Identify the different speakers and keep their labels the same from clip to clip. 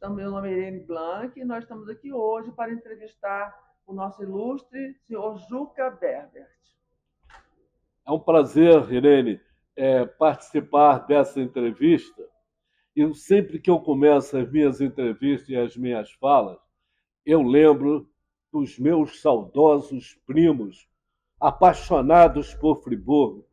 Speaker 1: Meu nome é Irene Blanc e nós estamos aqui hoje para entrevistar o nosso ilustre senhor Juca Berbert.
Speaker 2: É um prazer, Irene, participar dessa entrevista. E sempre que eu começo as minhas entrevistas e as minhas falas, eu lembro dos meus saudosos primos, apaixonados por Friburgo,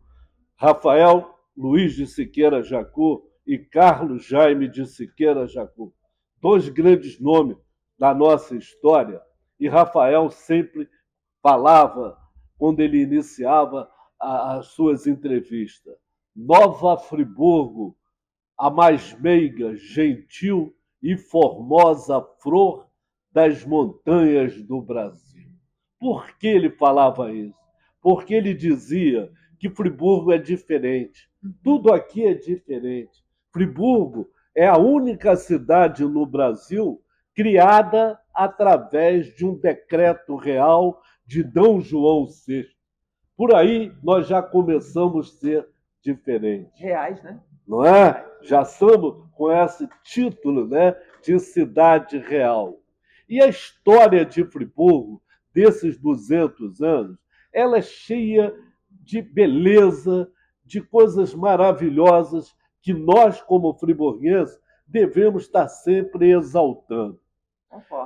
Speaker 2: Rafael Luiz de Siqueira Jacú e Carlos Jaime de Siqueira Jacú, dois grandes nomes da nossa história. E Rafael sempre falava, quando ele iniciava as suas entrevistas: Nova Friburgo, a mais meiga, gentil e formosa flor das montanhas do Brasil. Por que ele falava isso? Porque ele dizia que Friburgo é diferente. Tudo aqui é diferente. Friburgo é a única cidade no Brasil criada através de um decreto real de D. João VI. Por aí nós já começamos a ser diferentes.
Speaker 1: Reais, né?
Speaker 2: Não é? Já somos com esse título, né, de cidade real. E a história de Friburgo, desses 200 anos, ela é cheia de beleza, de coisas maravilhosas que nós, como friburgueses, devemos estar sempre exaltando.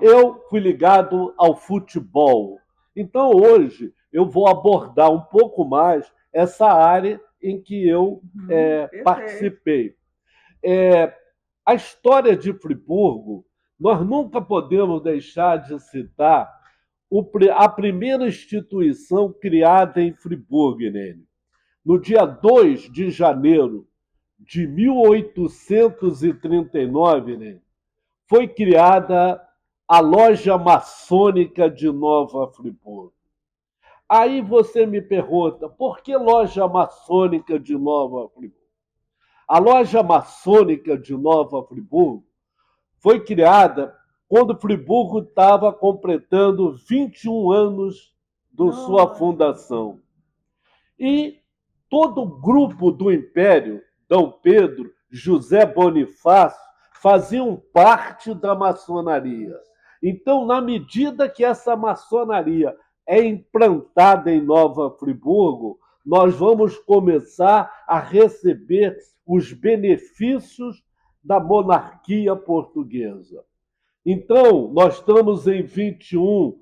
Speaker 2: Eu fui ligado ao futebol. Então, hoje, eu vou abordar um pouco mais essa área em que eu participei. A história de Friburgo, nós nunca podemos deixar de citar a primeira instituição criada em Friburgo, Irene. No dia 2 de janeiro de 1839, Irene, foi criada a Loja Maçônica de Nova Friburgo. Aí você me pergunta, por que Loja Maçônica de Nova Friburgo? A Loja Maçônica de Nova Friburgo foi criada quando Friburgo estava completando 21 anos de sua fundação. E todo o grupo do Império, Dom Pedro, José Bonifácio, faziam parte da maçonaria. Então, na medida que essa maçonaria é implantada em Nova Friburgo, nós vamos começar a receber os benefícios da monarquia portuguesa. Então, nós estamos em 21,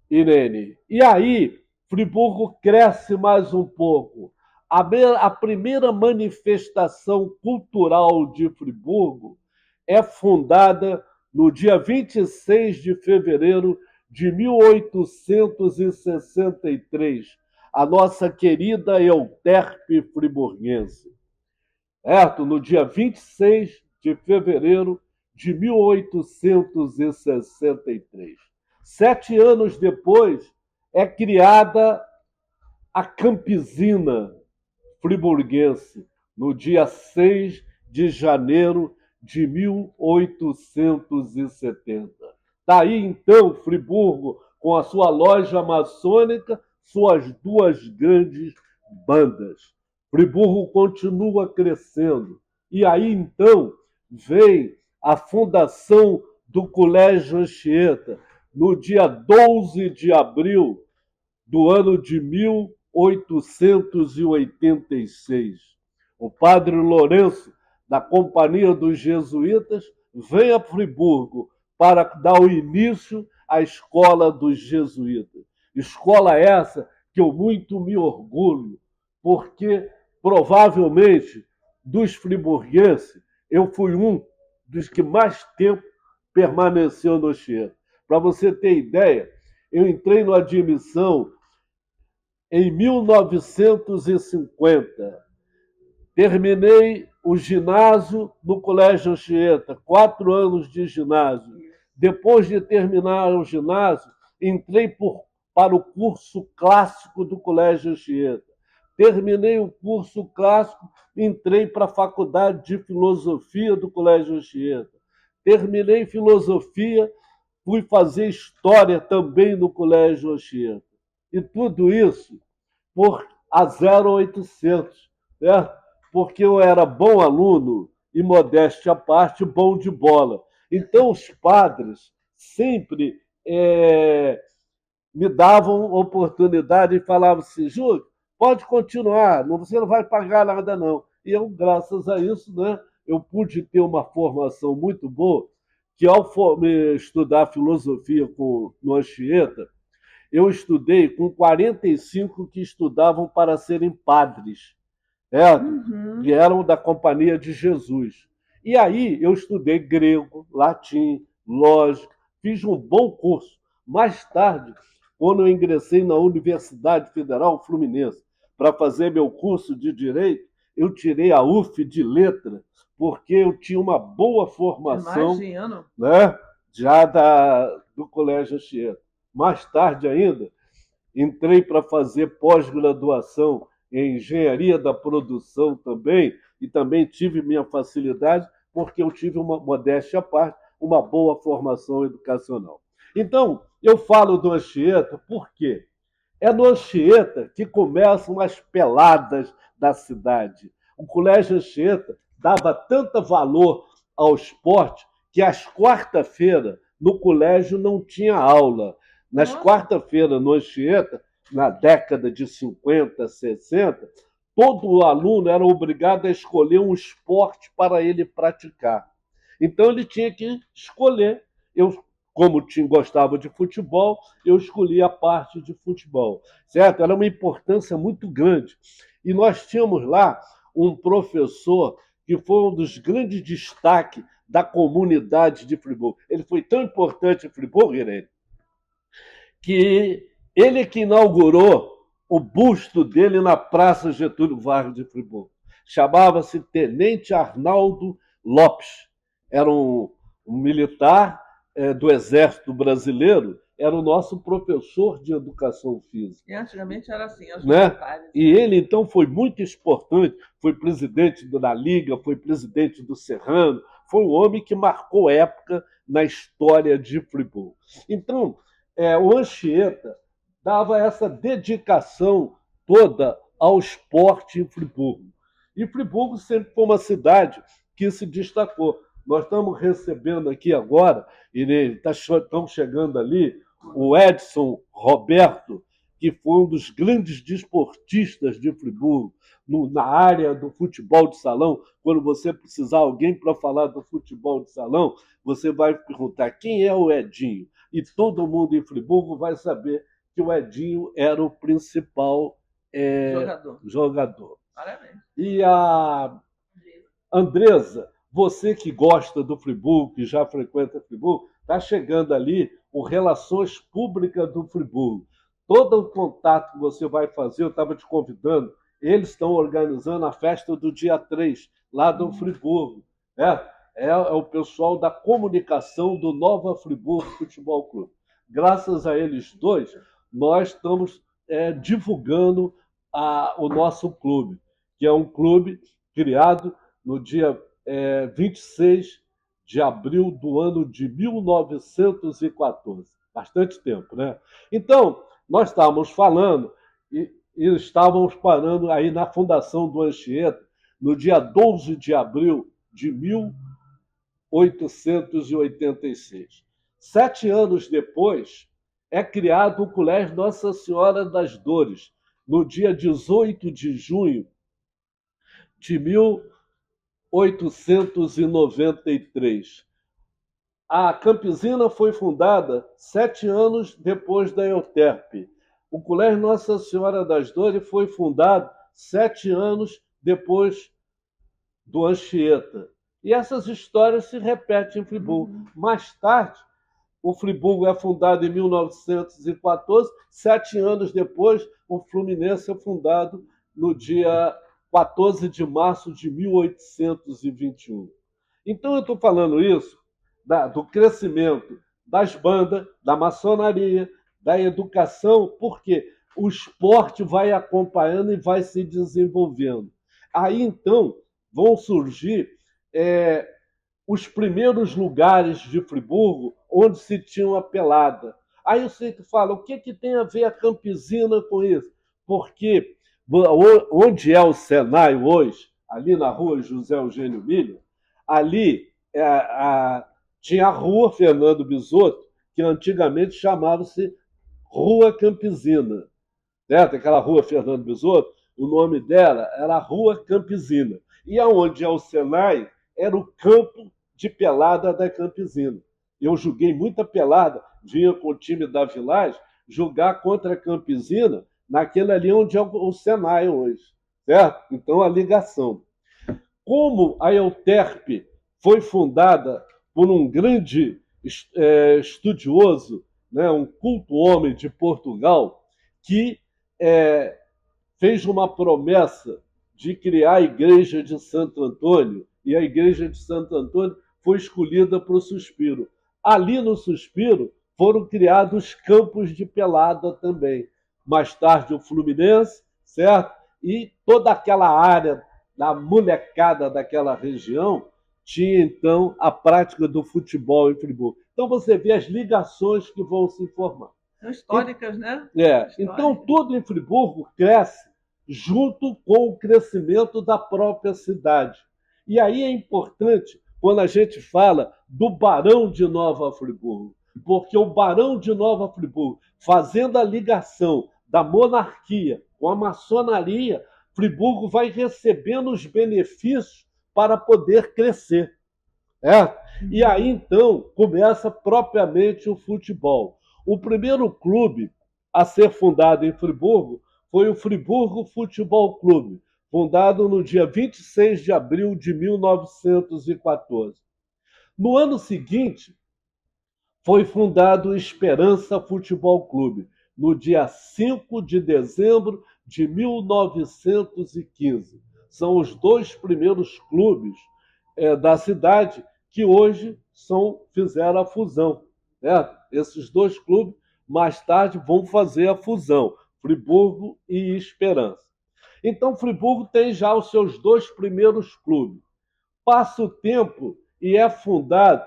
Speaker 2: Irene. E aí, Friburgo cresce mais um pouco. A primeira manifestação cultural de Friburgo é fundada no dia 26 de fevereiro de 1863, a nossa querida Euterpe friburguense. Certo? No dia 26 de fevereiro de 1863. 7 anos depois, é criada a Campesina friburguense, no dia 6 de janeiro de 1870. Daí, então, Friburgo, com a sua loja maçônica, suas duas grandes bandas. Friburgo continua crescendo. E aí, então, vem a fundação do Colégio Anchieta, no dia 12 de abril do ano de 1886. O padre Lourenço, da Companhia dos Jesuítas, vem a Friburgo para dar o início à Escola dos Jesuítas. Escola essa que eu muito me orgulho, porque provavelmente dos friburguenses eu fui um dos que mais tempo permaneceu no Anchieta. Para você ter ideia, eu entrei na admissão em 1950. Terminei o ginásio no Colégio Anchieta, 4 anos de ginásio. Depois de terminar o ginásio, entrei para o curso clássico do Colégio Anchieta. Terminei o curso clássico, entrei para a Faculdade de Filosofia do Colégio Anchieta. Terminei filosofia, fui fazer história também no Colégio Anchieta. E tudo isso por a 0800, certo? Porque eu era bom aluno e, modéstia à parte, bom de bola. Então, os padres sempre me davam oportunidade e falavam assim: Júlio, pode continuar, você não vai pagar nada, não. E eu, graças a isso, né, eu pude ter uma formação muito boa, que ao estudar filosofia no Anchieta, eu estudei com 45 que estudavam para serem padres, que eram da Companhia de Jesus. E aí eu estudei grego, latim, lógica, fiz um bom curso. Mais tarde, quando eu ingressei na Universidade Federal Fluminense para fazer meu curso de Direito, eu tirei a UF de Letra, porque eu tinha uma boa formação, né, já do Colégio Anchieta. Mais tarde ainda, entrei para fazer pós-graduação em engenharia da produção também, e também tive minha facilidade, porque eu tive uma modéstia à parte, uma boa formação educacional. Então, eu falo do Anchieta porque é no Anchieta que começam as peladas da cidade. O Colégio Anchieta dava tanto valor ao esporte que às quarta-feiras no colégio não tinha aula. Nas quarta-feiras no Anchieta, na década de 50, 60, todo aluno era obrigado a escolher um esporte para ele praticar. Então ele tinha que escolher. Eu, como gostava de futebol, eu escolhi a parte de futebol, certo? Era uma importância muito grande. E nós tínhamos lá um professor que foi um dos grandes destaques da comunidade de Friburgo. Ele foi tão importante em Friburgo, Irene, que ele que inaugurou o busto dele na Praça Getúlio Vargas de Friburgo. Chamava-se Tenente Arnaldo Lopes. Era um militar do Exército Brasileiro, era o nosso professor de educação física.
Speaker 1: E antigamente era assim, os
Speaker 2: militares. E ele, então, foi muito importante, foi presidente da Liga, foi presidente do Serrano, foi um homem que marcou época na história de Friburgo. Então, o Anchieta dava essa dedicação toda ao esporte em Friburgo. E Friburgo sempre foi uma cidade que se destacou. Nós estamos recebendo aqui agora, e estamos chegando ali, o Edson Roberto, que foi um dos grandes desportistas de Friburgo, na área do futebol de salão. Quando você precisar de alguém para falar do futebol de salão, você vai perguntar quem é o Edinho. E todo mundo em Friburgo vai saber que o Edinho era o principal jogador.
Speaker 1: Parabéns.
Speaker 2: E a Andresa, você que gosta do Friburgo, que já frequenta Friburgo, está chegando ali o Relações Públicas do Friburgo. Todo o contato que você vai fazer, eu estava te convidando, eles estão organizando a festa do dia 3, lá do Friburgo. É o pessoal da comunicação do Nova Friburgo Futebol Clube. Graças a eles dois, nós estamos divulgando o nosso clube, que é um clube criado no dia 26 de abril do ano de 1914. Bastante tempo, né? Então, nós estávamos falando e estávamos parando aí na fundação do Anchieta, no dia 12 de abril de 1886. 7 anos depois, é criado o Colégio Nossa Senhora das Dores, no dia 18 de junho de 1893. A Campesina foi fundada 7 anos depois da Euterpe. O Colégio Nossa Senhora das Dores foi fundado 7 anos depois do Anchieta. E essas histórias se repetem em Friburgo. Mais tarde, o Friburgo é fundado em 1914, 7 anos depois, o Fluminense é fundado no dia 14 de março de 1821. Então, eu estou falando isso do crescimento das bandas, da maçonaria, da educação, porque o esporte vai acompanhando e vai se desenvolvendo. Aí, então, vão surgir os primeiros lugares de Friburgo onde se tinha uma pelada. Aí você fala, o que tem a ver a Campesina com isso? Porque onde é o Senai hoje, ali na rua José Eugênio Milho, ali tinha a Rua Fernando Bisotto, que antigamente chamava-se Rua Campesina. Certo? Aquela Rua Fernando Bisotto, o nome dela era Rua Campesina. E aonde é o Senai, era o campo de pelada da Campesina. Eu joguei muita pelada, vinha com o time da Village jogar contra a Campesina, naquele ali onde é o Senai hoje. Certo? Então, a ligação. Como a Euterpe foi fundada por um grande estudioso, né, um culto homem de Portugal, que fez uma promessa de criar a Igreja de Santo Antônio, e a Igreja de Santo Antônio foi escolhida para o Suspiro. Ali no Suspiro foram criados campos de pelada também. Mais tarde o Fluminense, certo? E toda aquela área da molecada daquela região tinha, então, a prática do futebol em Friburgo. Então você vê as ligações que vão se formar.
Speaker 1: São históricas, né?
Speaker 2: Então, tudo em Friburgo cresce junto com o crescimento da própria cidade. E aí é importante quando a gente fala do Barão de Nova Friburgo, porque o Barão de Nova Friburgo, fazendo a ligação da monarquia com a maçonaria, Friburgo vai recebendo os benefícios para poder crescer. E aí, então, começa propriamente o futebol. O primeiro clube a ser fundado em Friburgo foi o Friburgo Futebol Clube, fundado no dia 26 de abril de 1914. No ano seguinte, foi fundado o Esperança Futebol Clube, no dia 5 de dezembro de 1915. São os dois primeiros clubes da cidade que hoje fizeram a fusão. Esses dois clubes, mais tarde, vão fazer a fusão, Friburgo e Esperança. Então, Friburgo tem já os seus dois primeiros clubes. Passa o tempo e é fundado.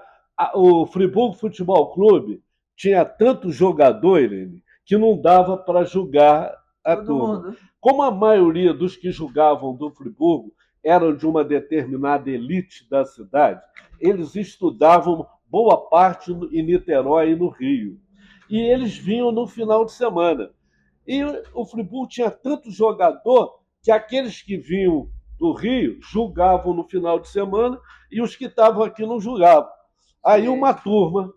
Speaker 2: O Friburgo Futebol Clube tinha tanto jogador, Irene, que não dava para jogar a turma. Como a maioria dos que jogavam do Friburgo eram de uma determinada elite da cidade, eles estudavam boa parte em Niterói e no Rio. E eles vinham no final de semana. E o Friburgo tinha tanto jogador que aqueles que vinham do Rio jogavam no final de semana e os que estavam aqui não jogavam. Aí uma turma,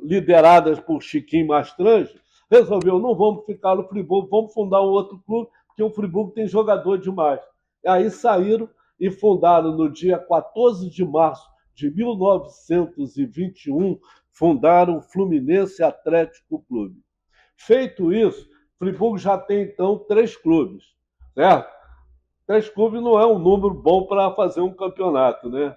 Speaker 2: liderada por Chiquinho Mastrange, resolveu, não vamos ficar no Friburgo, vamos fundar um outro clube, porque o Friburgo tem jogador demais. Aí saíram e fundaram no dia 14 de março de 1921, fundaram o Fluminense Atlético Clube. Feito isso, Friburgo já tem, então, 3 clubes, certo? 3 clubes não é um número bom para fazer um campeonato, né?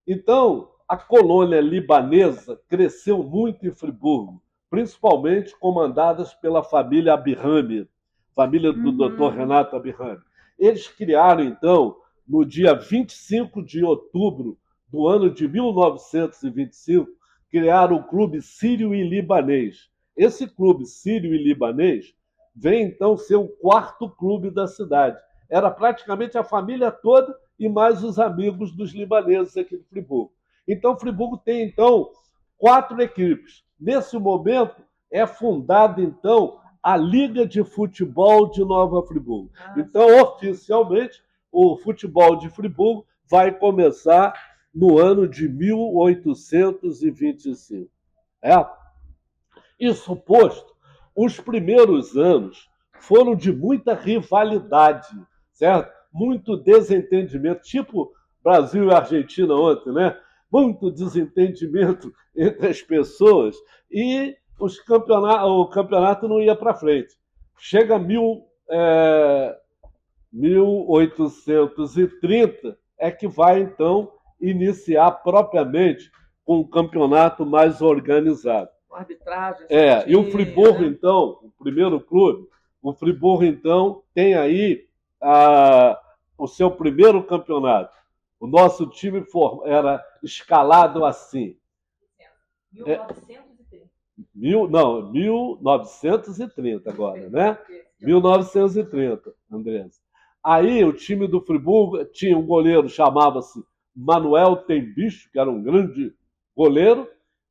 Speaker 2: Então, a colônia libanesa cresceu muito em Friburgo, principalmente comandadas pela família Abirrami, família do Dr. Renato Abirrami. Eles criaram, então, no dia 25 de outubro do ano de 1925, criaram o Clube Sírio e Libanês. Esse clube sírio e libanês vem, então, ser o 4º clube da cidade. Era praticamente a família toda e mais os amigos dos libaneses aqui de Friburgo. Então, Friburgo tem, então, 4 equipes. Nesse momento, é fundada, então, a Liga de Futebol de Nova Friburgo. Então, oficialmente, o futebol de Friburgo vai começar no ano de 1825. Isso posto, os primeiros anos foram de muita rivalidade, certo? Muito desentendimento, tipo Brasil e Argentina ontem, né? Muito desentendimento entre as pessoas e o campeonato não ia para frente. Chega 1830 é que vai, então, iniciar propriamente com um campeonato mais organizado.
Speaker 1: Arbitragem.
Speaker 2: E o Friburgo, então, o primeiro clube, o Friburgo, então, tem aí o seu primeiro campeonato. O nosso time era escalado assim.
Speaker 1: 1930.
Speaker 2: 1930 agora, né? 1930, Andressa. Aí o time do Friburgo tinha um goleiro, chamava-se Manuel Tembicho, que era um grande goleiro.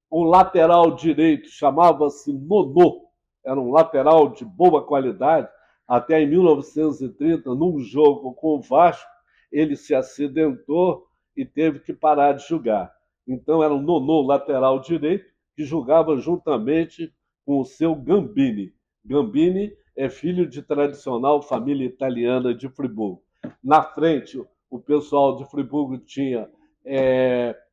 Speaker 2: O lateral direito chamava-se Nonô, era um lateral de boa qualidade. Até em 1930, num jogo com o Vasco, ele se acidentou e teve que parar de jogar. Então era um Nonô, lateral direito, que jogava juntamente com o seu Gambini. Gambini é filho de tradicional família italiana de Friburgo. Na frente, o pessoal de Friburgo tinha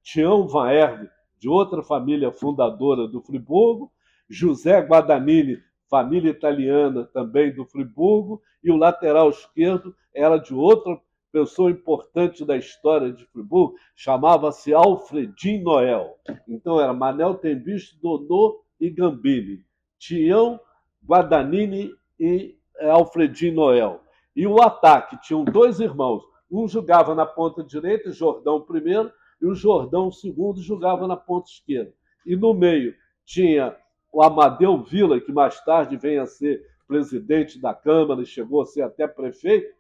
Speaker 2: Tião Van Herve, de outra família fundadora do Friburgo, José Guadagnini, família italiana também do Friburgo, e o lateral esquerdo era de outra pessoa importante da história de Friburgo, chamava-se Alfredinho Noel. Então era Manel Tembicho, Nonô e Gambini, Tião, Guadagnini e Alfredinho Noel. E o ataque, tinham dois irmãos, um jogava na ponta direita, Jordão primeiro, e o Jordão segundo jogava na ponta esquerda. E no meio tinha o Amadeu Vila, que mais tarde vem a ser presidente da Câmara e chegou a ser até prefeito,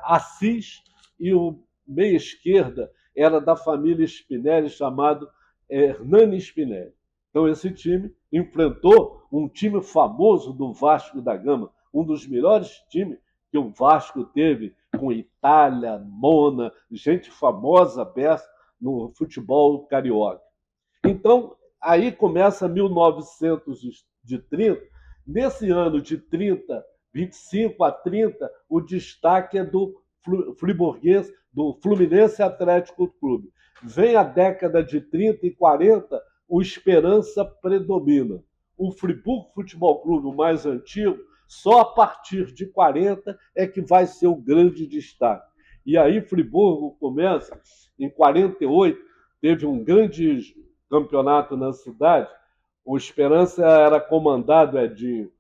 Speaker 2: Assis, e o meia esquerda era da família Spinelli, chamado Hernani Spinelli. Então esse time enfrentou um time famoso do Vasco da Gama, um dos melhores times que o Vasco teve, com Itália, Mona, gente famosa peça no futebol carioca. Então, aí começa 1930. Nesse ano de 25 a 30, o destaque é do friburguês, do Fluminense Atlético Clube. Vem a década de 30 e 40, o Esperança predomina. O Friburgo Futebol Clube, o mais antigo, só a partir de 40 é que vai ser o grande destaque. E aí Friburgo começa, em 48, teve um grande campeonato na cidade. O Esperança era comandado, Edinho,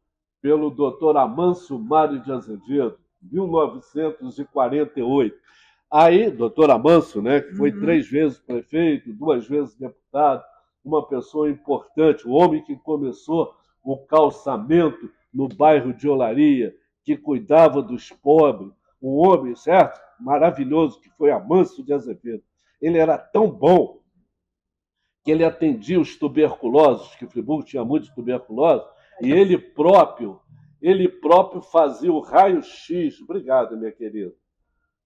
Speaker 2: pelo doutor Amâncio Mário de Azevedo, 1948. Aí, doutor Amâncio, né, que foi 3 vezes prefeito, 2 vezes deputado, uma pessoa importante, o homem que começou o calçamento no bairro de Olaria, que cuidava dos pobres, um homem, certo? Maravilhoso, que foi Amâncio de Azevedo. Ele era tão bom que ele atendia os tuberculosos, que Friburgo tinha muitos tuberculosos, e ele próprio fazia o raio-x. Obrigado, minha querida.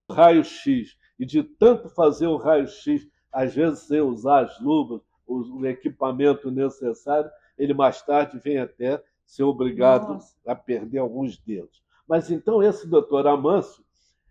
Speaker 2: O raio-x. E de tanto fazer o raio-x, às vezes sem usar as luvas, o equipamento necessário, ele mais tarde vem até ser obrigado a perder alguns dedos. Mas então esse doutor Amâncio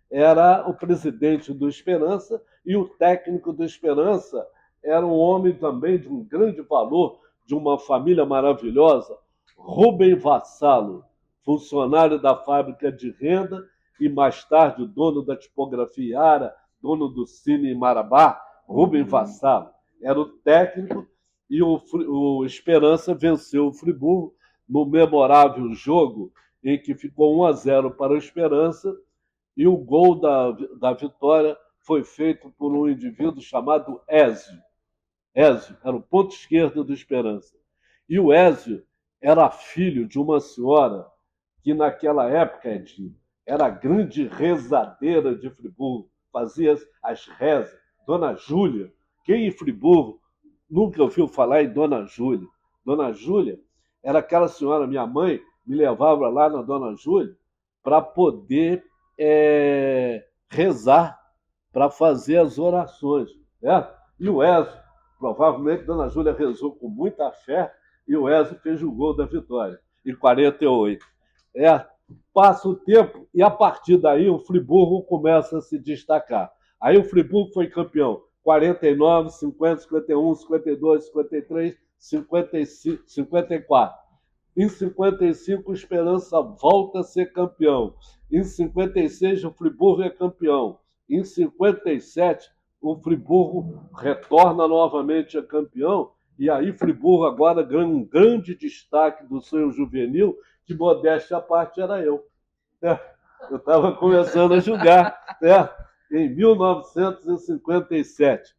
Speaker 2: era o presidente do Esperança, e o técnico do Esperança era um homem também de um grande valor, de uma família maravilhosa, Rubem Vassalo, funcionário da fábrica de renda e mais tarde dono da tipografia Ara, dono do Cine Marabá. Rubem Vassalo era o técnico, e o Esperança venceu o Friburgo no memorável jogo em que ficou 1-0 para o Esperança, e o gol da vitória foi feito por um indivíduo chamado Ézio. Ézio era o ponto esquerdo do Esperança. E o Ézio era filho de uma senhora que naquela época, Edinho, era a grande rezadeira de Friburgo, fazia as rezas. Dona Júlia. Quem em Friburgo nunca ouviu falar em Dona Júlia? Dona Júlia era aquela senhora, minha mãe me levava lá na Dona Júlia para poder rezar, para fazer as orações. E o Ézio, provavelmente Dona Júlia rezou com muita fé, e o Ézio fez o gol da vitória, em 48. Passa o tempo e a partir daí o Friburgo começa a se destacar. Aí o Friburgo foi campeão 49, 50, 51, 52, 53, 55, 54. Em 55, o Esperança volta a ser campeão. Em 56, o Friburgo é campeão. Em 57, o Friburgo retorna novamente a campeão. E aí Friburgo agora ganha um grande destaque do sonho juvenil, que modéstia à parte era eu. Eu estava começando a jogar em 1957.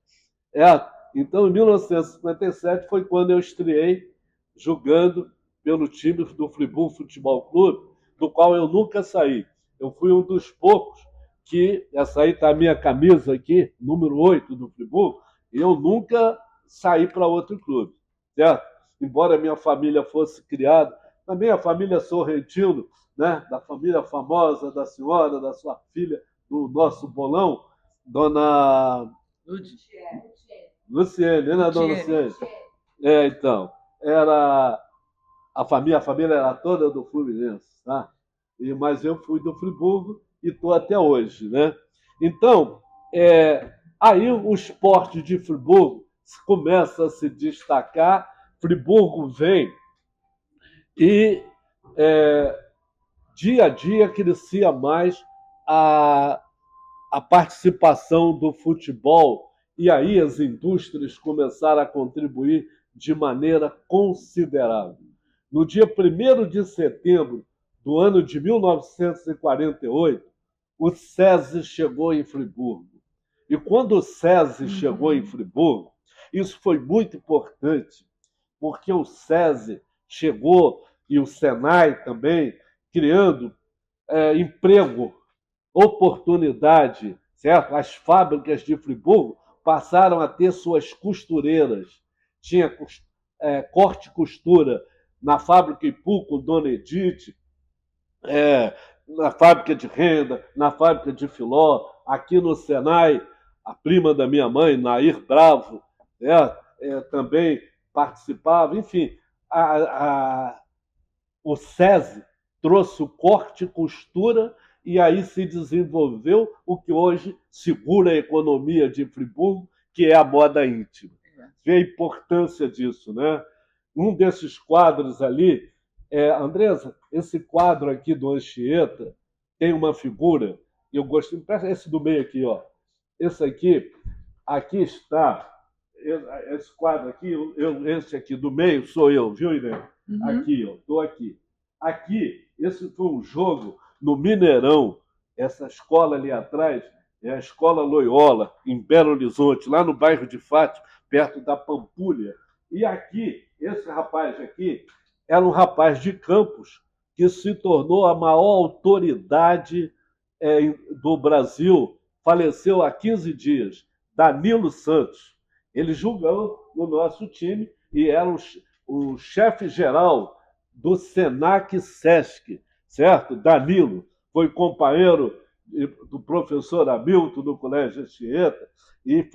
Speaker 2: Então, em 1957 foi quando eu estreiei jogando pelo time do Friburgo Futebol Clube, do qual eu nunca saí. Eu fui um dos poucos que essa aí está a minha camisa aqui, número 8 do Friburgo, eu nunca saí para outro clube, certo? Embora a minha família fosse criada, também a família Sorrentino, né? Da família famosa da senhora, da sua filha, do nosso bolão, dona Luciene, né, dona Luciene? Então, era a família era toda do Fluminense, tá? Mas eu fui do Friburgo e estou até hoje, né? Então, aí o esporte de Friburgo começa a se destacar, Friburgo vem e dia a dia crescia mais a, a participação do futebol e aí as indústrias começaram a contribuir de maneira considerável. No dia 1º de setembro do ano de 1948, o SESI chegou em Friburgo. E quando o SESI chegou em Friburgo, isso foi muito importante, porque o SESI chegou, e o SENAI também, criando emprego, oportunidade, certo? As fábricas de Friburgo passaram a ter suas costureiras. Tinha corte e costura na fábrica Ipu com Dona Edith, na fábrica de Renda, na fábrica de Filó, aqui no Senai, a prima da minha mãe, Nair Bravo, também participava. Enfim, o SESI trouxe o corte e costura e aí se desenvolveu o que hoje segura a economia de Friburgo, que é a moda íntima. Vê a importância disso, né? Um desses quadros ali, Andresa, esse quadro aqui do Anchieta tem uma figura, eu gostei, esse do meio aqui, ó. Esse aqui está, esse quadro aqui, esse aqui do meio sou eu, viu, Irene? Uhum. Aqui, ó, estou aqui. Aqui, esse foi um jogo no Mineirão, essa escola ali atrás é a Escola Loyola, em Belo Horizonte, lá no bairro de Fátima, perto da Pampulha. E aqui, esse rapaz aqui, era um rapaz de Campos que se tornou a maior autoridade do Brasil, faleceu há 15 dias, Danilo Santos. Ele jogou no nosso time e era o chefe-geral do Senac-Sesc, certo? Danilo foi companheiro do professor Hamilton do Colégio Anchieta e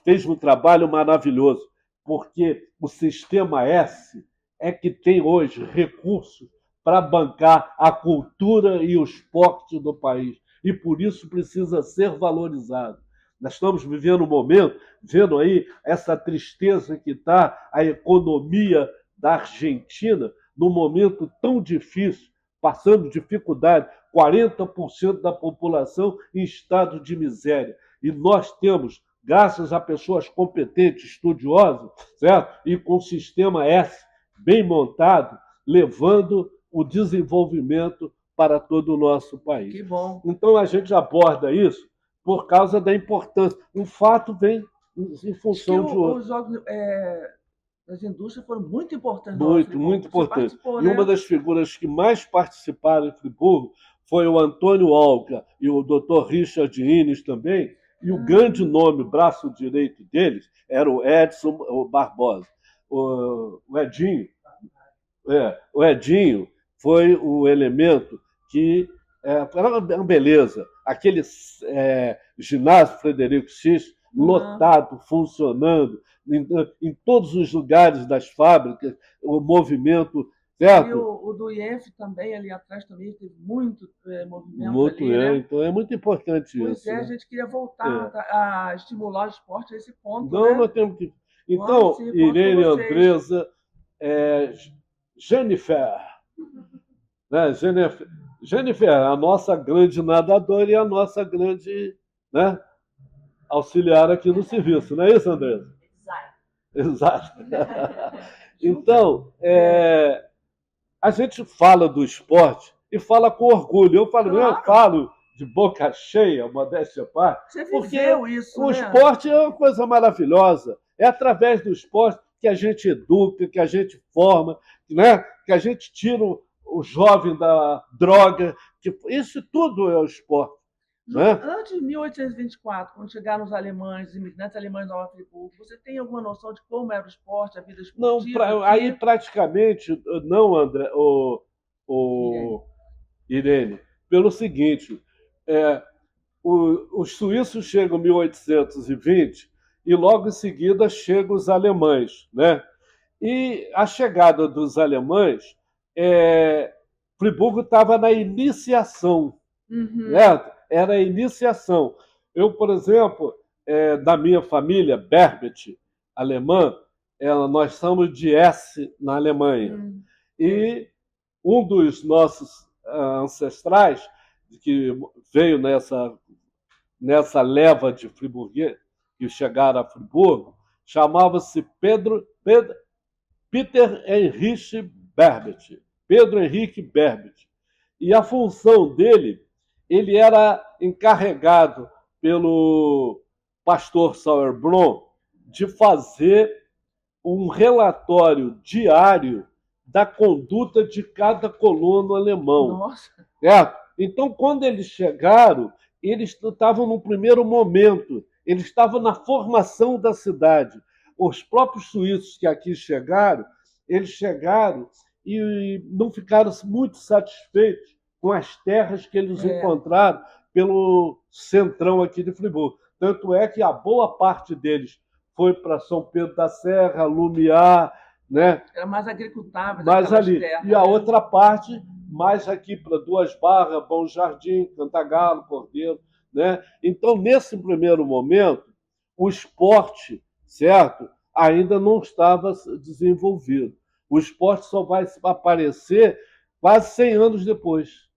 Speaker 2: fez um trabalho maravilhoso, porque o Sistema S é que tem hoje recursos para bancar a cultura e o esporte do país, e por isso precisa ser valorizado. Nós estamos vivendo um momento, vendo aí essa tristeza que está a economia da Argentina, num momento tão difícil, passando dificuldade, 40% da população em estado de miséria. E nós temos, graças a pessoas competentes, estudiosas, certo? E com o Sistema S bem montado, levando o desenvolvimento para todo o nosso país.
Speaker 1: Que bom.
Speaker 2: Então a gente aborda isso por causa da importância. Um fato vem em função de outro.
Speaker 1: Os jogos das indústrias foram muito importantes.
Speaker 2: Muito importante. E uma das figuras que mais participaram em Friburgo foi o Antônio Olga e o Dr. Richard Ines também. E o grande nome, braço direito deles, era o Edson Barbosa. O Edinho. O Edinho foi o elemento que era uma beleza. Aquele ginásio Frederico X, lotado, funcionando, em todos os lugares das fábricas, o movimento, certo?
Speaker 1: E o do IEF também, ali atrás, também teve muito movimento. Né?
Speaker 2: Então é muito importante isso.
Speaker 1: A gente queria voltar a estimular o esporte a esse ponto.
Speaker 2: Não,
Speaker 1: né?
Speaker 2: Nós temos que... Então, Irene, Andresa, Jennifer, né? Jennifer, a nossa grande nadadora e a nossa grande, né, auxiliar aqui no serviço, não é isso, Andresa? Exato. Então, a gente fala do esporte e fala com orgulho. Eu falo de boca cheia, modéstia à parte,
Speaker 1: você viveu isso,
Speaker 2: o esporte é uma coisa maravilhosa. É através do esporte que a gente educa, que a gente forma, né? Que a gente tira o jovem da droga. Isso tudo é o esporte. né?
Speaker 1: Antes de 1824, quando chegaram os alemães, os imigrantes alemães no Nova Friburgo, você tem alguma noção de como era o esporte, a vida
Speaker 2: Não,
Speaker 1: esportiva
Speaker 2: aí
Speaker 1: aqui?
Speaker 2: praticamente não, André,
Speaker 1: Irene.
Speaker 2: o Irene, pelo seguinte, é, os suíços chegam em 1820 e logo em seguida chegam os alemães, né? E a chegada dos alemães, Friburgo estava na iniciação,
Speaker 1: Uhum.
Speaker 2: né? Era a iniciação. Eu, por exemplo, da minha família, Berbet, alemã, nós somos de S na Alemanha.
Speaker 1: Sei.
Speaker 2: E um dos nossos ancestrais, que veio nessa leva de friburgueses que chegaram a Friburgo, chamava-se Peter Heinrich Berbet, Pedro Henrique Berbet. E a função dele, ele era encarregado pelo pastor Sauerbrunn de fazer um relatório diário da conduta de cada colono alemão.
Speaker 1: Nossa.
Speaker 2: Então, quando eles chegaram, eles estavam no primeiro momento, eles estavam na formação da cidade. Os próprios suíços que aqui chegaram, eles chegaram e não ficaram muito satisfeitos com as terras que eles encontraram pelo centrão aqui de Friburgo. Tanto é que a boa parte deles foi para São Pedro da Serra, Lumiar, né?
Speaker 1: Era mais agricultável
Speaker 2: Mais ali.
Speaker 1: terras,
Speaker 2: e a outra parte, mais aqui para Duas Barras, Bom Jardim, Cantagalo, Cordeiro, né? Então, nesse primeiro momento, o esporte, certo, ainda não estava desenvolvido. O esporte só vai aparecer quase 100 anos depois.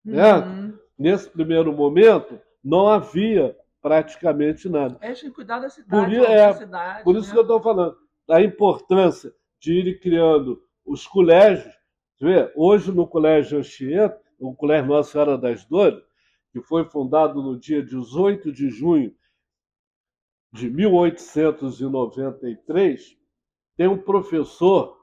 Speaker 2: Certo? Nesse primeiro momento, não havia praticamente nada.
Speaker 1: Tinha que cuidar da cidade,
Speaker 2: por isso que eu estou falando da importância de ir criando os colégios. Hoje, no Colégio Anchieta, o Colégio Nossa Senhora das Dores, que foi fundado no dia 18 de junho de 1893, tem um professor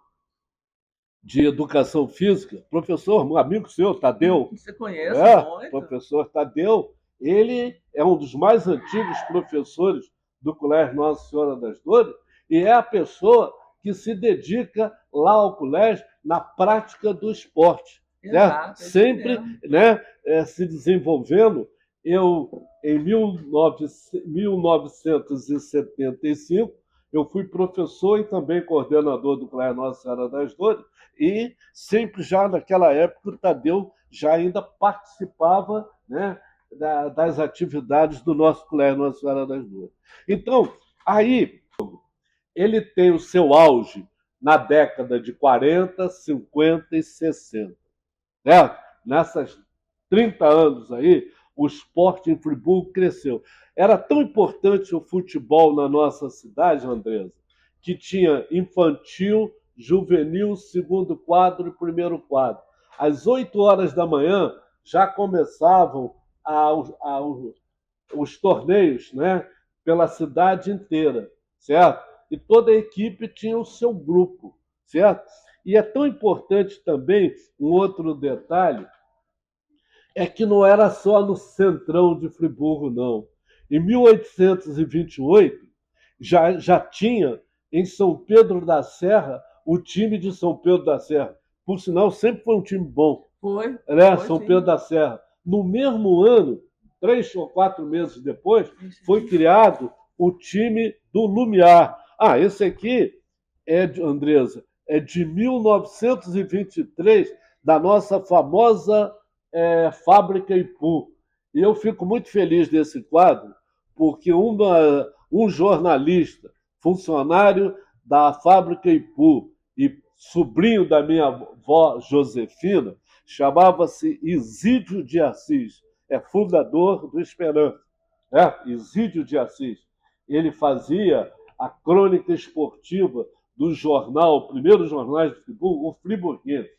Speaker 2: de educação física, professor, um amigo seu, Tadeu.
Speaker 1: Você conhece muito?
Speaker 2: Professor Tadeu, ele é um dos mais antigos professores do Colégio Nossa Senhora das Dores e é a pessoa que se dedica lá ao colégio na prática do esporte.
Speaker 1: Exato,
Speaker 2: sempre, né, se desenvolvendo. Eu, em 1975, eu fui professor e também coordenador do Colégio Nossa Senhora das Dores, e sempre já naquela época o Tadeu já ainda participava, né, das atividades do nosso Colégio Nossa Senhora das Dores. Então, aí ele tem o seu auge na década de 40, 50 e 60. Nessas 30 anos aí, o esporte em Friburgo cresceu. Era tão importante o futebol na nossa cidade, Andresa, que tinha infantil, juvenil, segundo quadro e primeiro quadro. Às 8 horas da manhã já começavam os torneios, né, pela cidade inteira, certo? E toda a equipe tinha o seu grupo, certo? E é tão importante também um outro detalhe, é que não era só no centrão de Friburgo, não. Em 1828, já tinha em São Pedro da Serra o time de São Pedro da Serra. Por sinal, sempre foi um time bom.
Speaker 1: Foi.
Speaker 2: São Pedro da Serra. No mesmo ano, 3 ou 4 meses depois, foi criado o time do Lumiar. Esse aqui Andresa, é de 1923, da nossa famosa Fábrica Ipu. E eu fico muito feliz desse quadro, porque um jornalista, funcionário da Fábrica Ipu e sobrinho da minha avó Josefina, chamava-se Isídio de Assis, fundador do Esperança. Isídio de Assis. Ele fazia a crônica esportiva do jornal, o primeiro jornal de Friburgo, o Friburguense,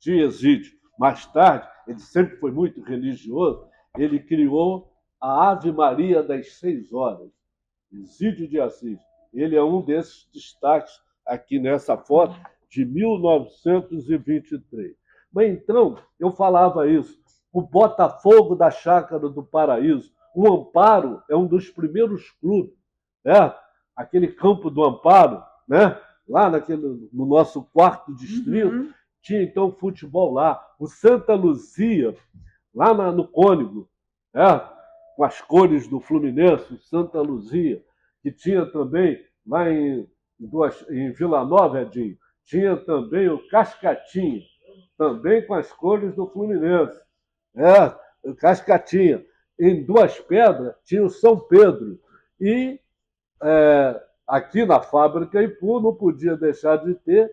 Speaker 2: de Exídio. Mais tarde, ele sempre foi muito religioso, ele criou a Ave Maria das 6 horas, Exídio de Assis. Ele é um desses destaques aqui nessa foto de 1923. Mas então, eu falava isso. o Botafogo da Chácara do Paraíso. O Amparo é um dos primeiros clubes, né? Aquele campo do Amparo, né? Lá no nosso quarto distrito, tinha então futebol lá. O Santa Luzia, lá no Cônego, né? Com as cores do Fluminense, o Santa Luzia, que tinha também lá em Vila Nova, Edinho, tinha também o Cascatinha, também com as cores do Fluminense. O Cascatinha. Em Duas Pedras tinha o São Pedro. E aqui na fábrica Ipu não podia deixar de ter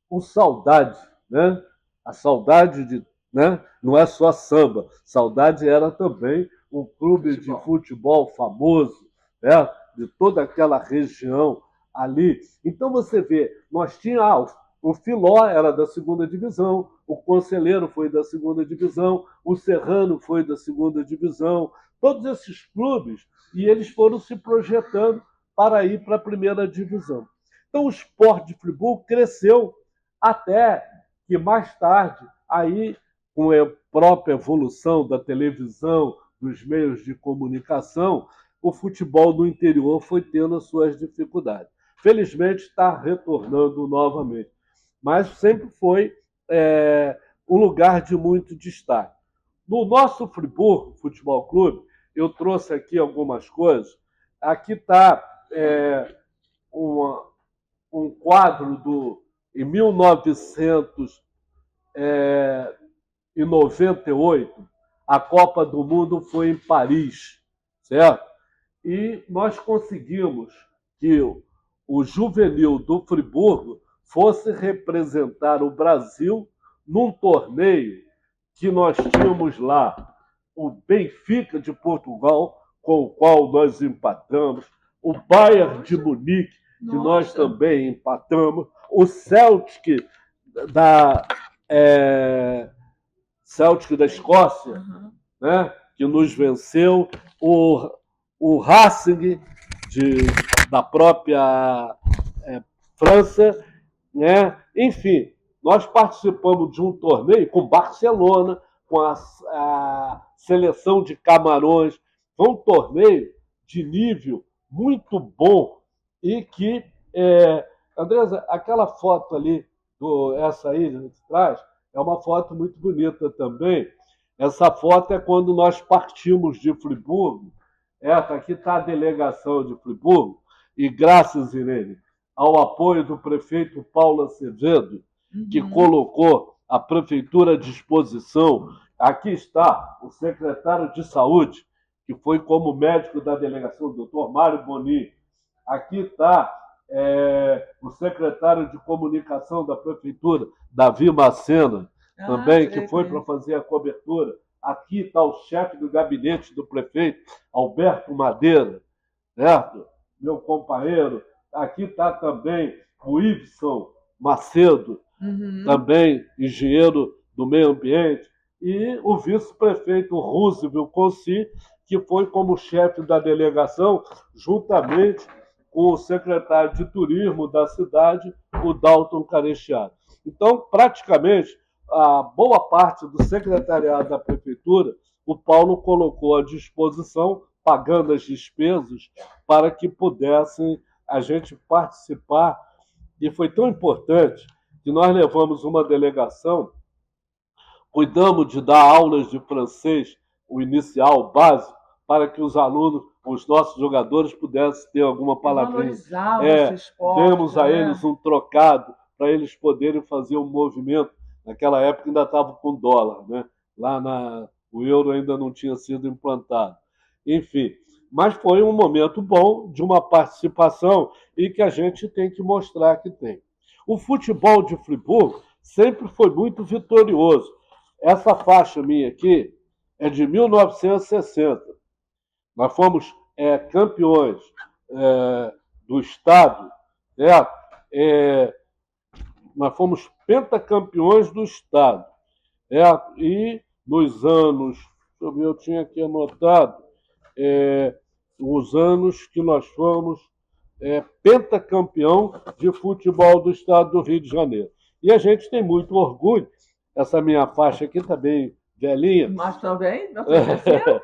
Speaker 2: o Saudade, né? A Saudade né? Não é só samba, Saudade era também um clube de futebol famoso, né? De toda aquela região ali. Então você vê, nós tínhamos o Filó era da segunda divisão, o Conselheiro foi da segunda divisão, o Serrano foi da segunda divisão, todos esses clubes, e eles foram se projetando para ir para a primeira divisão. Então o Sport de Friburgo cresceu até que mais tarde, aí com a própria evolução da televisão, dos meios de comunicação, o futebol no interior foi tendo as suas dificuldades. Felizmente está retornando novamente, mas sempre foi um lugar de muito destaque. No nosso Friburgo Futebol Clube, eu trouxe aqui algumas coisas. Aqui está um quadro em 1998, a Copa do Mundo foi em Paris, certo? E nós conseguimos que o juvenil do Friburgo fosse representar o Brasil num torneio que nós tínhamos lá o Benfica de Portugal, com o qual nós empatamos, o Bayern de Munique, que nós também empatamos, o Celtic Celtic da Escócia, né, que nos venceu, o Racing da própria França, né? Enfim, nós participamos de um torneio com Barcelona, com a seleção de Camarões. Foi um torneio de nível muito bom e que, Andresa, aquela foto ali, essa aí de trás, é uma foto muito bonita também. Essa foto é quando nós partimos de Friburgo. Aqui está a delegação de Friburgo, e graças, Irene, ao apoio do prefeito Paulo Acevedo, que colocou a prefeitura à disposição. Aqui está o secretário de Saúde, que foi como médico da delegação, o doutor Mário Boni. Aqui está o secretário de comunicação da prefeitura, Davi Macena, também, que foi para fazer a cobertura. Aqui está o chefe do gabinete do prefeito, Alberto Madeira, certo? Meu companheiro. Aqui está também o Ibson Macedo, também engenheiro do meio ambiente, e o vice-prefeito Roosevelt Conci, que foi como chefe da delegação, juntamente com o secretário de turismo da cidade, o Dalton Carechiado. Então, praticamente, a boa parte do secretariado da prefeitura, o Paulo colocou à disposição, pagando as despesas, para que pudessem a gente participar. E foi tão importante que nós levamos uma delegação, cuidamos de dar aulas de francês, o inicial, o básico, para que os alunos, os nossos jogadores, pudessem ter alguma palavrinha. Demos a eles um trocado para eles poderem fazer um movimento. Naquela época ainda estava com dólar, né? O euro ainda não tinha sido implantado. Enfim, mas foi um momento bom de uma participação e que a gente tem que mostrar que tem. O futebol de Friburgo sempre foi muito vitorioso. Essa faixa minha aqui é de 1960. Nós fomos campeões do estado, nós fomos pentacampeões do estado. E nos anos, deixa eu ver, eu tinha aqui anotado, os anos que nós fomos pentacampeão de futebol do estado do Rio de Janeiro. E a gente tem muito orgulho. Essa minha faixa aqui está bem velhinha.
Speaker 1: Mas também, 1960.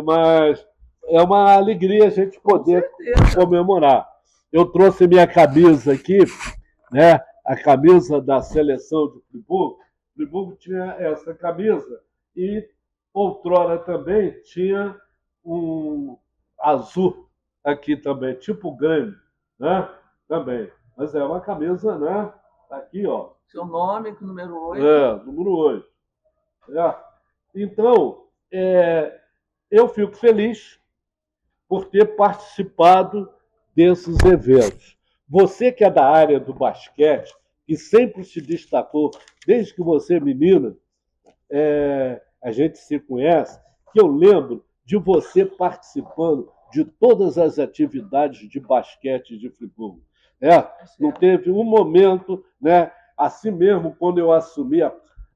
Speaker 2: Mas é uma alegria a gente poder comemorar. Eu trouxe minha camisa aqui, né? A camisa da seleção de Friburgo. Friburgo tinha essa camisa e outrora também tinha um azul aqui também, tipo Grêmio, né? Também. Mas é uma camisa, né? Tá aqui, ó.
Speaker 1: Seu nome, número 8.
Speaker 2: Número 8. Então, eu fico feliz por ter participado desses eventos. Você que é da área do basquete, que sempre se destacou, desde que você é menina, a gente se conhece, que eu lembro de você participando de todas as atividades de basquete de Friburgo. Não teve um momento, né? Assim mesmo, quando eu assumi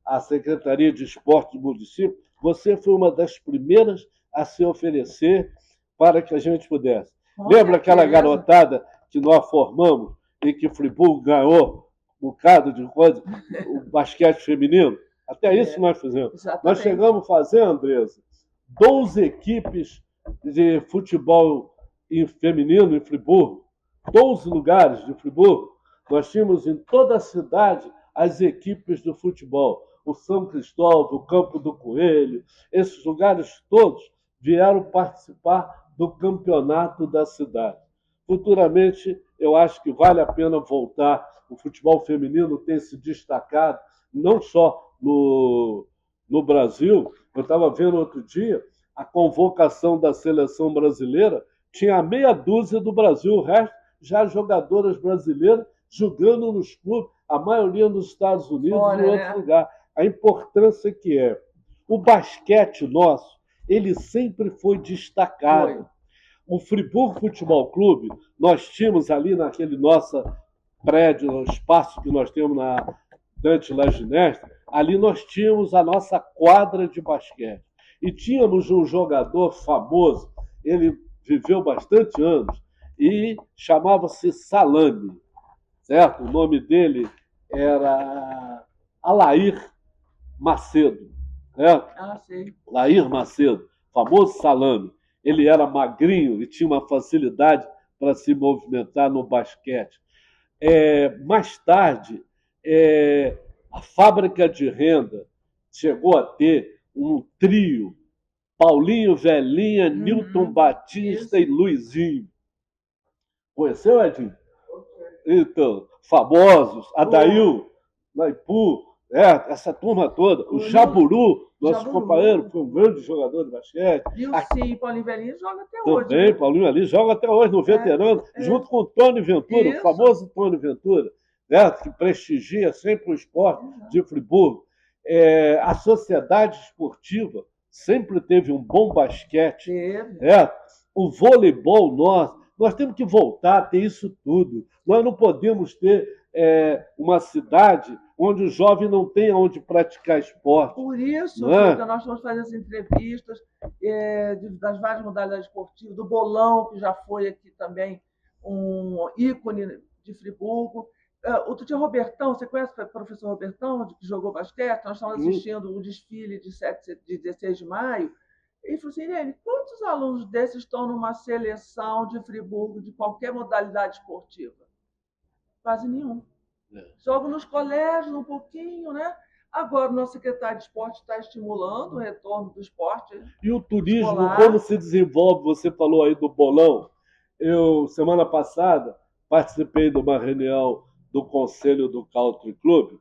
Speaker 2: a Secretaria de Esporte do município, você foi uma das primeiras a se oferecer para que a gente pudesse. Lembra aquela garotada que nós formamos e que Friburgo ganhou um bocado de coisa, o basquete feminino? Até isso nós fizemos. Exatamente. Nós chegamos a fazer, Andresa, 12 equipes de futebol feminino em Friburgo, 12 lugares de Friburgo. Nós tínhamos em toda a cidade as equipes do futebol. O São Cristóvão, o Campo do Coelho, esses lugares todos vieram participar do campeonato da cidade. Futuramente, eu acho que vale a pena voltar. O futebol feminino tem se destacado, não só no Brasil. Eu estava vendo outro dia a convocação da seleção brasileira, tinha meia dúzia do Brasil, o resto já jogadoras brasileiras jogando nos clubes, a maioria nos Estados Unidos e em outro lugar. A importância que é. O basquete nosso, ele sempre foi destacado. O Friburgo Futebol Clube, nós tínhamos ali naquele nosso prédio, no espaço que nós temos na Dante Laginestre, ali nós tínhamos a nossa quadra de basquete. E tínhamos um jogador famoso, ele viveu bastante anos, e chamava-se Salame, certo? O nome dele era Alair Macedo, certo?
Speaker 1: Sei.
Speaker 2: Alair Macedo, famoso Salame. Ele era magrinho e tinha uma facilidade para se movimentar no basquete. Mais tarde, a fábrica de renda chegou a ter um trio: Paulinho Velhinha, Newton Batista e Luizinho. Conheceu, Edinho? Então, famosos, Adail, Naipu, essa turma toda. O Jaburu, nosso companheiro, foi um grande jogador de basquete.
Speaker 1: E o Paulinho Velhinho joga até hoje.
Speaker 2: Também, né? Paulinho ali joga até hoje no veterano, junto com o Tony Ventura, o famoso Tony Ventura, que prestigia sempre o esporte de Friburgo. A sociedade esportiva sempre teve um bom basquete. O voleibol nós temos que voltar a ter isso tudo. Nós não podemos ter uma cidade onde o jovem não tem onde praticar esporte.
Speaker 1: Por isso, nós vamos fazer as entrevistas das várias modalidades esportivas, do bolão, que já foi aqui também um ícone de Friburgo. Outro dia, Robertão, você conhece o professor Robertão, que jogou basquete? Nós estamos assistindo o desfile de 16 de maio. Ele falou assim: Irene, quantos alunos desses estão numa seleção de Friburgo de qualquer modalidade esportiva? Quase nenhum. Jogam nos colégios um pouquinho, né? Agora, o nosso secretário de esporte está estimulando o retorno do esporte.
Speaker 2: E o turismo, como se desenvolve? Você falou aí do bolão. Eu, semana passada, participei de uma reunião do Conselho do Country Club.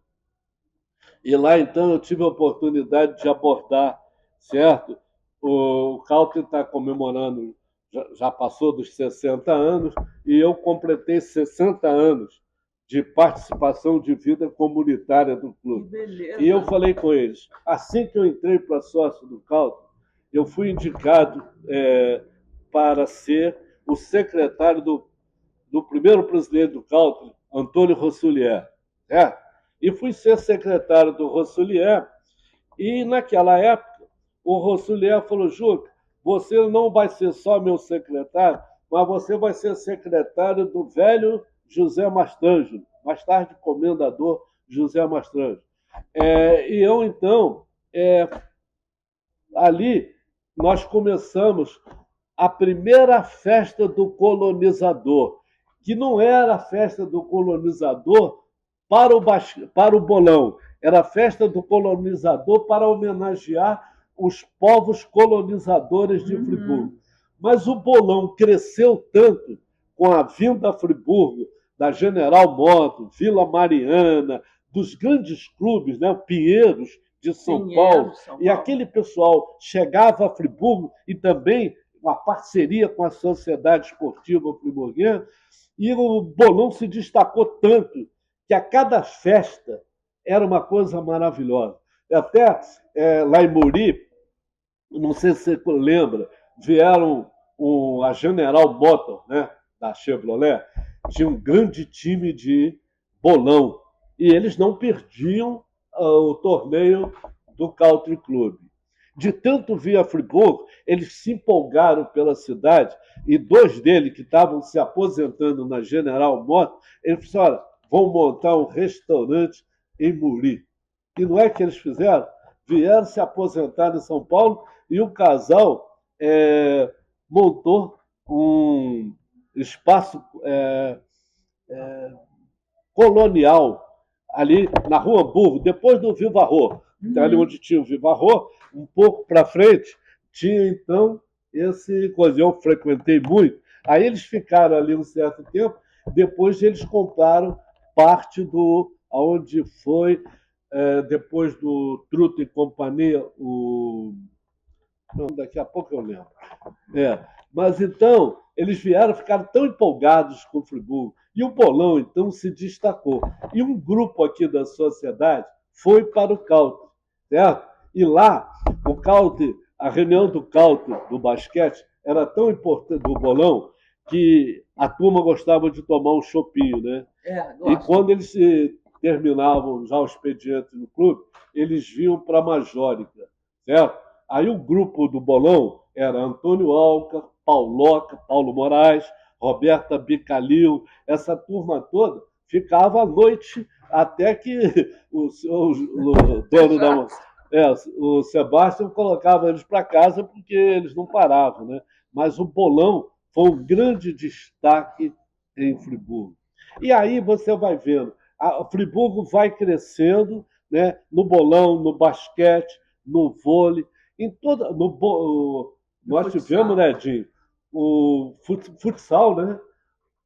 Speaker 2: E lá, então, eu tive a oportunidade de abordar, certo? O Country está comemorando, já passou dos 60 anos, e eu completei 60 anos de participação de vida comunitária do clube. E eu falei com eles, assim que eu entrei para sócio do Country, eu fui indicado para ser o secretário do primeiro presidente do Country, Antônio Rossoulier. E fui ser secretário do Rossoulier, e naquela época o Rossoulier falou: Juca, você não vai ser só meu secretário, mas você vai ser secretário do velho José Mastrangelo, mais tarde comendador José Mastrangelo. E eu, então, Ali nós começamos a primeira festa do colonizador, que não era a festa do colonizador para o bolão, era a festa do colonizador para homenagear os povos colonizadores de Friburgo. Mas o bolão cresceu tanto com a vinda a Friburgo da General Motors, Vila Mariana, dos grandes clubes, né, Pinheiros de São Paulo, e aquele pessoal chegava a Friburgo e também uma parceria com a Sociedade Esportiva Friburguense, e o bolão se destacou tanto que a cada festa era uma coisa maravilhosa. Até lá em Muri, não sei se você lembra, vieram a General Motors, né, da Chevrolet, tinha um grande time de bolão, e eles não perdiam o torneio do Country Club. De tanto vir a Friburgo, eles se empolgaram pela cidade, e dois deles, que estavam se aposentando na General Motors, eles falaram, olha, vão montar um restaurante em Muri. E não é que eles fizeram? Vieram se aposentar em São Paulo, e o casal montou um espaço colonial ali na Rua Hamburgo, depois do Viva Rô. Ali onde tinha o Viva Rô, um pouco para frente, tinha então esse coisa. Eu frequentei muito. Aí eles ficaram ali um certo tempo, depois eles compraram parte do onde foi, depois do Truta e Companhia, não, daqui a pouco eu lembro. Mas então, eles vieram, ficaram tão empolgados com o Friburgo. E o bolão, então, se destacou. E um grupo aqui da sociedade foi para o Country, certo? E lá, o Country, a reunião do Country, do basquete, era tão importante, do bolão, que a turma gostava de tomar um chopinho, né? E quando eles terminavam já o expediente no clube, eles vinham para a Majórica, certo? Aí o grupo do bolão era Antônio Alca, Pauloca, Paulo Moraes, Roberta Bicalil, essa turma toda ficava à noite até que o dono da... o Sebastião colocava eles para casa porque eles não paravam, né? Mas o bolão foi um grande destaque em Friburgo. E aí você vai vendo, a Friburgo vai crescendo, né? No bolão, no basquete, no vôlei, em toda, nós tivemos, né, Dinho, o futsal, né?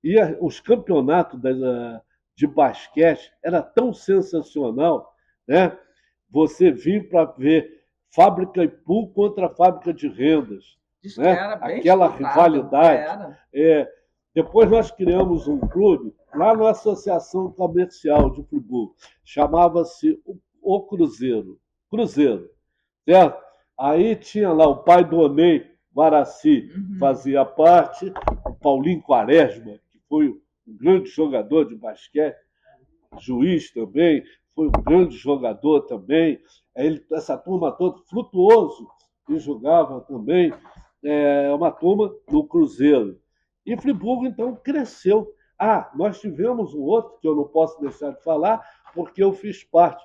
Speaker 2: E os campeonatos de basquete era tão sensacional, né? Você vir para ver Fábrica Ipu contra a Fábrica de Rendas, né? Aquela rivalidade. Depois nós criamos um clube lá na Associação Comercial de Friburgo, chamava-se o Cruzeiro, certo? Aí tinha lá o pai do Onei Guaraci, fazia parte, o Paulinho Quaresma, que foi um grande jogador de basquete, juiz também, foi um grande jogador também. Essa turma toda, Frutuoso, que jogava também, uma turma do Cruzeiro. E Friburgo, então, cresceu. Nós tivemos um outro, que eu não posso deixar de falar, porque eu fiz parte.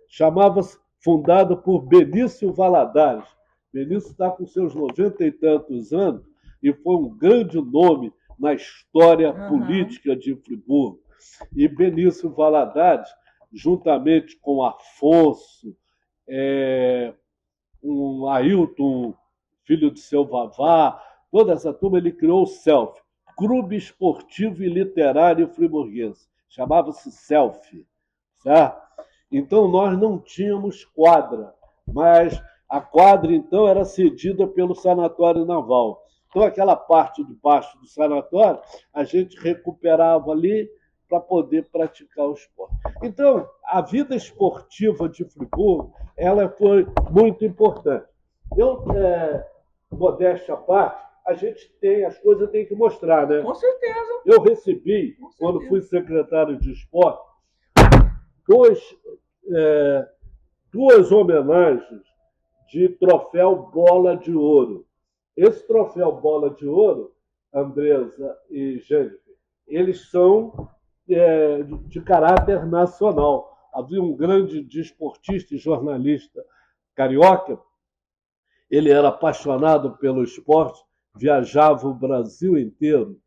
Speaker 2: Chamava-se, fundado por Benício Valadares. Benício está com seus 90 e tantos anos e foi um grande nome na história política de Friburgo. E Benício Valadares, juntamente com Afonso, um Ailton, filho de seu Vavá, toda essa turma, ele criou o CELF, Clube Esportivo e Literário Friburguense. Chamava-se CELF, certo? Então, nós não tínhamos quadra, mas a quadra, então, era cedida pelo Sanatório Naval. Então, aquela parte de baixo do sanatório, a gente recuperava ali para poder praticar o esporte. Então, a vida esportiva de Friburgo, ela foi muito importante. Modéstia à parte, a gente tem, as coisas tem que mostrar, né?
Speaker 1: Com certeza.
Speaker 2: Eu recebi, quando fui secretário de esporte, duas homenagens de troféu Bola de Ouro. Esse troféu Bola de Ouro, Andresa e Jennifer, eles são de caráter nacional. havia um grande desportista e jornalista carioca. Ele era apaixonado pelo esporte, viajava o Brasil inteiro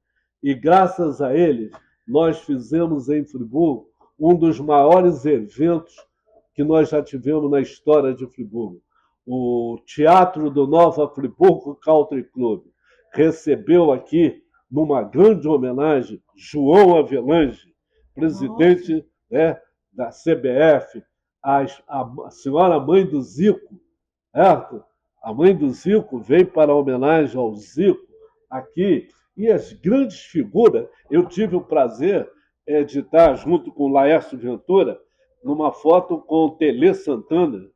Speaker 2: e, graças a ele, nós fizemos em Friburgo um dos maiores eventos que nós já tivemos na história de Friburgo. O Teatro do Nova Friburgo Country Club recebeu aqui, numa grande homenagem, João Avelange, presidente, né, da CBF, a senhora mãe do Zico, certo? A mãe do Zico veio para a homenagem ao Zico aqui. E as grandes figuras, eu tive o prazer de estar junto com o Laércio Ventura numa foto com o Tele Santana.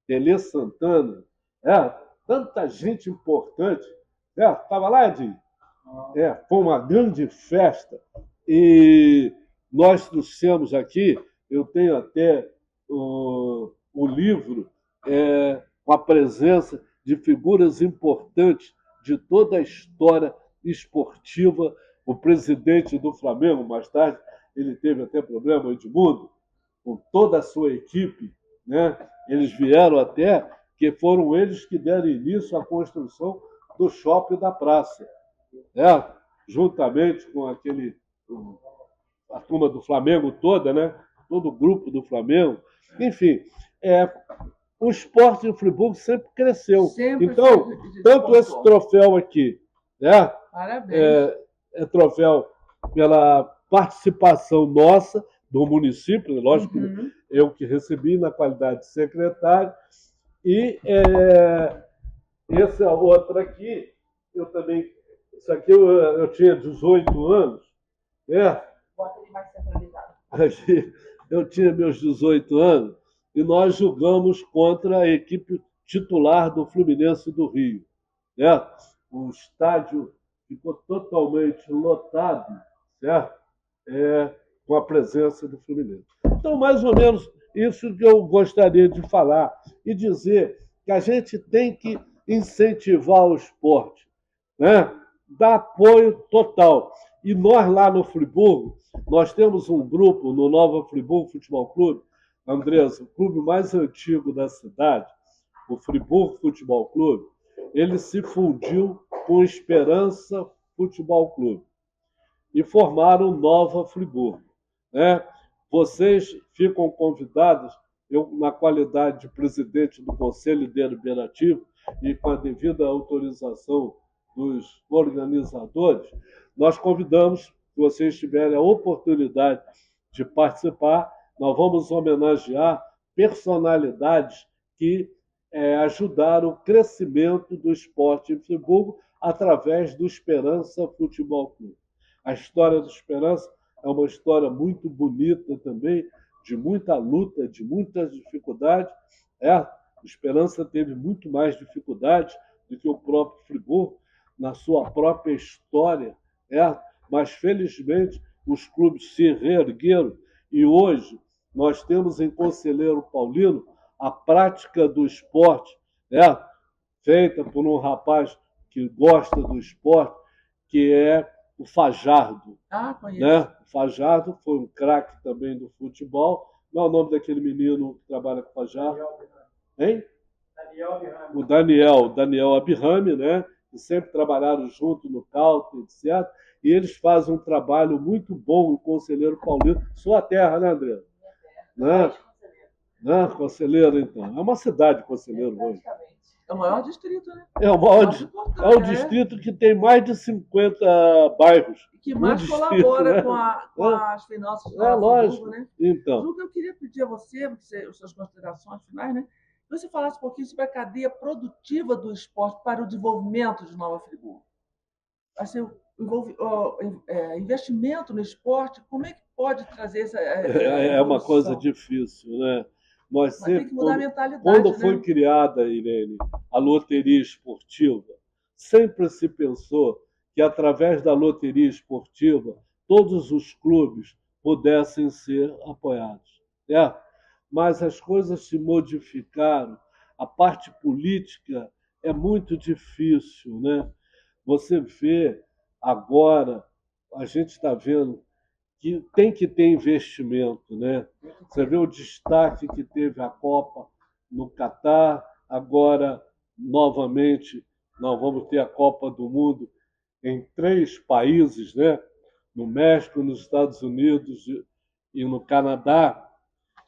Speaker 2: Tele Santana, tanta gente importante. Estava lá, Edinho? Foi uma grande festa. E nós trouxemos aqui, eu tenho até o livro com a presença de figuras importantes de toda a história esportiva. O presidente do Flamengo, mais tarde, ele teve até problema, o Edmundo, com toda a sua equipe, né? Eles vieram até, que foram eles que deram início à construção do shopping da praça, né? Juntamente com a turma do Flamengo toda, né? Todo o grupo do Flamengo. Enfim, o esporte em Friburgo sempre cresceu.
Speaker 1: Sempre
Speaker 2: então, tanto esse troféu aqui, né?
Speaker 1: Parabéns.
Speaker 2: É troféu pela participação nossa do município, lógico, eu que recebi na qualidade de secretário, e esse outro aqui, eu também, isso aqui eu tinha 18 anos, né?
Speaker 1: Bota ele mais centralizado.
Speaker 2: Eu tinha meus 18 anos, e nós jogamos contra a equipe titular do Fluminense do Rio, né? O estádio ficou totalmente lotado, certo? Com a presença do Fluminense. Então, mais ou menos isso que eu gostaria de falar e dizer que a gente tem que incentivar o esporte, né? Dar apoio total. E nós lá no Friburgo, nós temos um grupo no Nova Friburgo Futebol Clube, Andresa, o clube mais antigo da cidade, o Friburgo Futebol Clube, ele se fundiu com Esperança Futebol Clube e formaram Nova Friburgo, né? Vocês ficam convidados, eu, na qualidade de presidente do Conselho Deliberativo e com a devida autorização dos organizadores, nós convidamos, se vocês tiverem a oportunidade de participar, nós vamos homenagear personalidades que ajudaram o crescimento do esporte em Friburgo através do Esperança Futebol Clube. A história do Esperança é uma história muito bonita também, de muita luta, de muitas dificuldades. O Esperança teve muito mais dificuldades do que o próprio Friburgo na sua própria história, mas felizmente os clubes se reergueram e hoje nós temos em Conselheiro Paulino a prática do esporte, feita por um rapaz que gosta do esporte, que é o Fajardo.
Speaker 1: Conheço.
Speaker 2: Né? O Fajardo foi um craque também do futebol. Qual é o nome daquele menino que trabalha com o Fajardo? Hein? O Daniel Abirrame, né? Que sempre trabalharam junto no Cauto, etc. E eles fazem um trabalho muito bom no Conselheiro Paulino. Sua terra, né, André? Né? Conselheiro, então. É uma cidade, Conselheiro, hoje.
Speaker 1: É o maior distrito, né?
Speaker 2: É o distrito que tem mais de 50 bairros.
Speaker 1: Que mais colabora, né, com as finanças do
Speaker 2: lógico,
Speaker 1: né?
Speaker 2: Então.
Speaker 1: Juca, eu queria pedir a você, as suas considerações finais, né? Que você falasse um pouquinho sobre a cadeia produtiva do esporte para o desenvolvimento de Nova Friburgo. Assim, investimento no esporte, como é que pode trazer essa...
Speaker 2: É uma coisa difícil, né? Nós sempre,
Speaker 1: tem que mudar a mentalidade,
Speaker 2: quando
Speaker 1: né?
Speaker 2: foi criada, Irene, a loteria esportiva, sempre se pensou que, através da loteria esportiva, todos os clubes pudessem ser apoiados. Mas as coisas se modificaram, a parte política é muito difícil, né? Você vê agora, a gente está vendo que tem que ter investimento, né? Você vê o destaque que teve a Copa no Catar, agora, novamente, nós vamos ter a Copa do Mundo em 3 países, né? No México, nos Estados Unidos e no Canadá.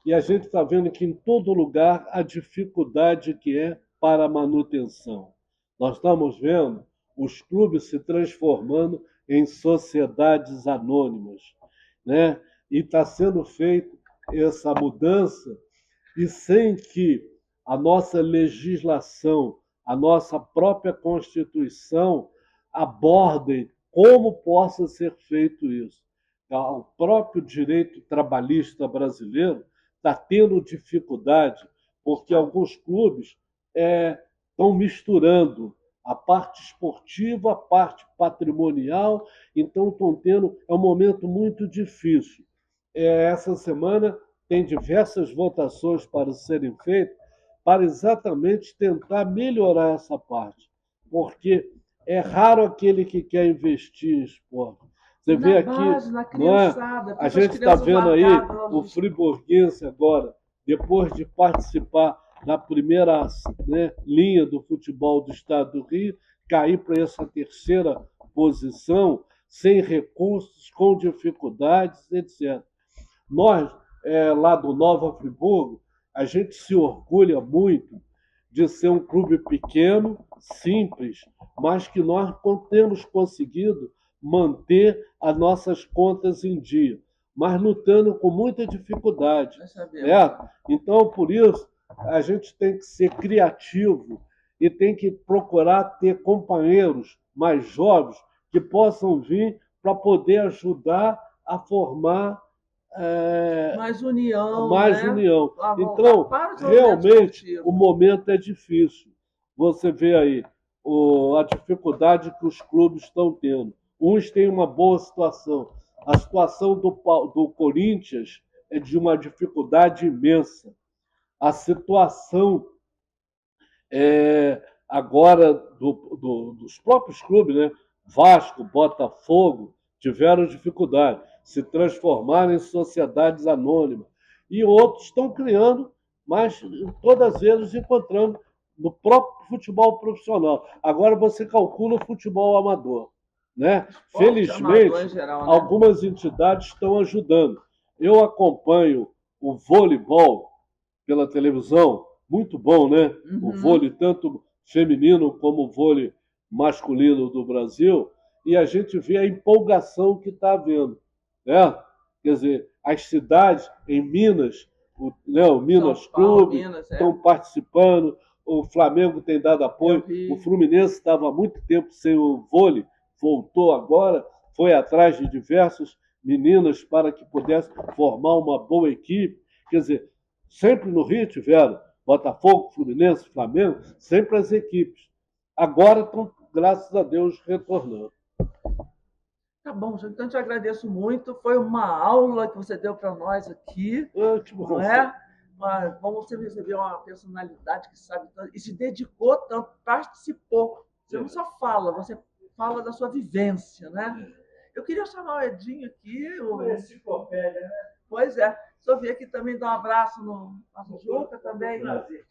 Speaker 2: E a gente está vendo que em todo lugar a dificuldade que é para a manutenção. Nós estamos vendo os clubes se transformando em sociedades anônimas, né? E está sendo feita essa mudança e sem que a nossa legislação, a nossa própria Constituição abordem como possa ser feito isso. O próprio direito trabalhista brasileiro está tendo dificuldade porque alguns clubes estão misturando a parte esportiva, a parte patrimonial, então estão tendo. É um momento muito difícil. Essa semana tem diversas votações para serem feitas para exatamente tentar melhorar essa parte, porque é raro aquele que quer investir em esporte. Você vê aqui, não é? A gente está vendo aí o friburguense agora, depois de participar da primeira, né, linha do futebol do estado do Rio, cair para essa terceira posição, sem recursos, com dificuldades, etc. Nós, lá do Nova Friburgo, a gente se orgulha muito de ser um clube pequeno, simples, mas que nós temos conseguido manter as nossas contas em dia, mas lutando com muita dificuldade. Então, por isso, a gente tem que ser criativo e tem que procurar ter companheiros mais jovens que possam vir para poder ajudar a formar
Speaker 1: mais união.
Speaker 2: Mais
Speaker 1: né?
Speaker 2: união. Então, realmente, o momento é difícil. Você vê aí a dificuldade que os clubes estão tendo. Uns têm uma boa situação. A situação do Corinthians é de uma dificuldade imensa. A situação agora dos próprios clubes, né? Vasco, Botafogo, tiveram dificuldade, se transformaram em sociedades anônimas. E outros estão criando, mas todas eles encontrando no próprio futebol profissional. Agora você calcula o futebol amador. Né? Felizmente, amador, geral, né? Algumas entidades estão ajudando. Eu acompanho o voleibol pela televisão, muito bom, né? O vôlei, tanto feminino como o vôlei masculino do Brasil, e a gente vê a empolgação que está havendo. Né? Quer dizer, as cidades em Minas, o Minas Clube, estão participando, o Flamengo tem dado apoio, o Fluminense estava há muito tempo sem o vôlei, voltou agora, foi atrás de diversas meninas para que pudesse formar uma boa equipe. Quer dizer, sempre no Rio tiveram Botafogo, Fluminense, Flamengo, sempre as equipes. Agora estão, graças a Deus, retornando.
Speaker 1: Tá bom, então eu te agradeço muito. Foi uma aula que você deu para nós aqui. Não é? Mas você recebeu uma personalidade que sabe tanto e se dedicou tanto, participou. Você não só fala, você fala da sua vivência, né? Eu queria chamar o Edinho aqui.
Speaker 3: Uma enciclopédia, né?
Speaker 1: Pois é. Só vir aqui também dar um abraço no Juca também.
Speaker 3: Prazer.